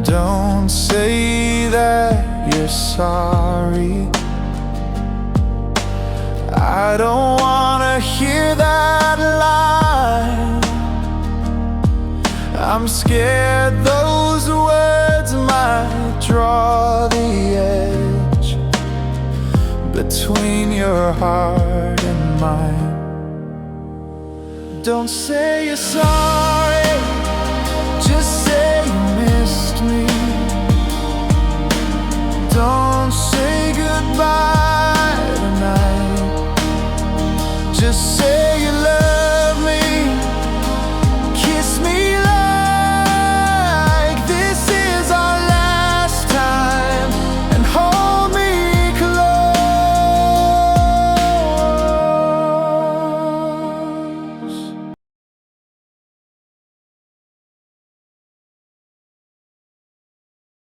Don't say that you're sorry. I don't wanna hear that lie. I'm scared those words might draw the edge between your heart and mine. Don't say you're sorry.